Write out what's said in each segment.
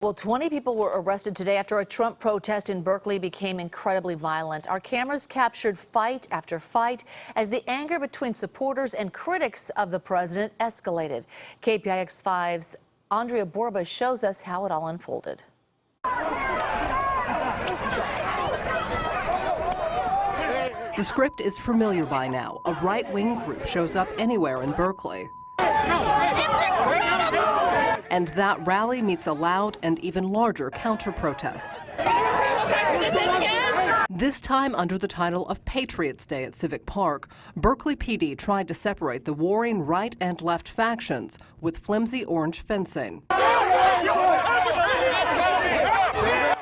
Well, 20 people were arrested today after a Trump protest in Berkeley became incredibly violent. Our cameras captured fight after fight as the anger between supporters and critics of the president escalated. KPIX 5's Andria Borba shows us how it all unfolded. The script is familiar by now. A right-wing group shows up anywhere in Berkeley. And that rally meets a loud and even larger counter-protest. This time under the title of Patriots Day at Civic Park, Berkeley PD tried to separate the warring right and left factions with flimsy orange fencing.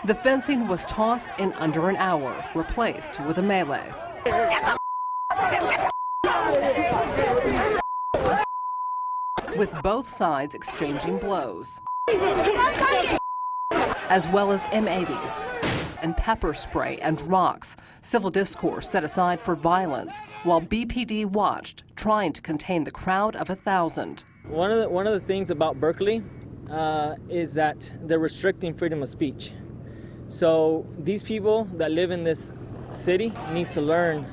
The fencing was tossed in under an hour, replaced with a melee. With both sides exchanging blows, as well as M80s and pepper spray and rocks. Civil discourse set aside for violence, while BPD watched, trying to contain the crowd of 1,000. One of the things about Berkeley is that they're restricting freedom of speech. So these people that live in this city need to learn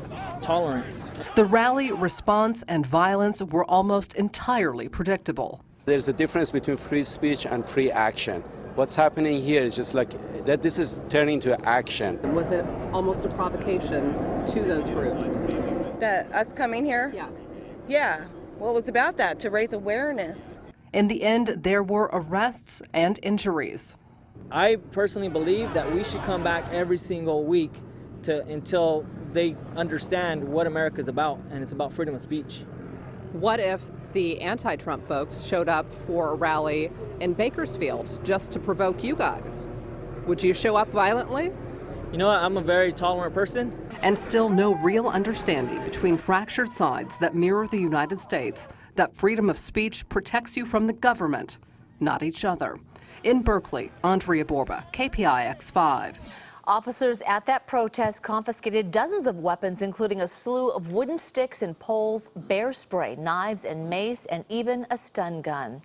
tolerance. The rally, response, and violence were almost entirely predictable. There's a difference between free speech and free action. What's happening here is just like that. This is turning to action. Was it almost a provocation to those groups? That us coming here? Yeah. Yeah. Well, it was about that, to raise awareness. In the end, there were arrests and injuries. I personally believe that we should come back every single week until they understand what America's about, and it's about freedom of speech. What if the anti-Trump folks showed up for a rally in Bakersfield just to provoke you guys? Would you show up violently? You know what? I'm a very tolerant person. And still no real understanding between fractured sides that mirror the United States that freedom of speech protects you from the government, not each other. In Berkeley, Andria Borba, KPIX 5. Officers at that protest confiscated dozens of weapons, including a slew of wooden sticks and poles, bear spray, knives and mace, and even a stun gun.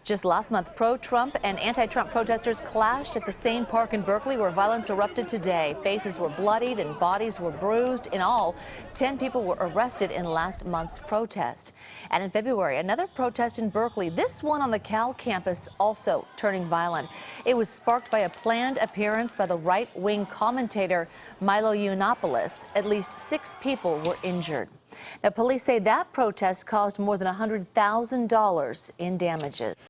Just last month, pro-Trump and anti-Trump protesters clashed at the same park in Berkeley where violence erupted today. Faces were bloodied and bodies were bruised. In all, 10 people were arrested in last month's protest. And in February, another protest in Berkeley, this one on the Cal campus, also turning violent. It was sparked by a planned appearance by the right-wing commentator Milo Yiannopoulos. At least 6 people were injured. Now, police say that protest caused more than $100,000 in damages.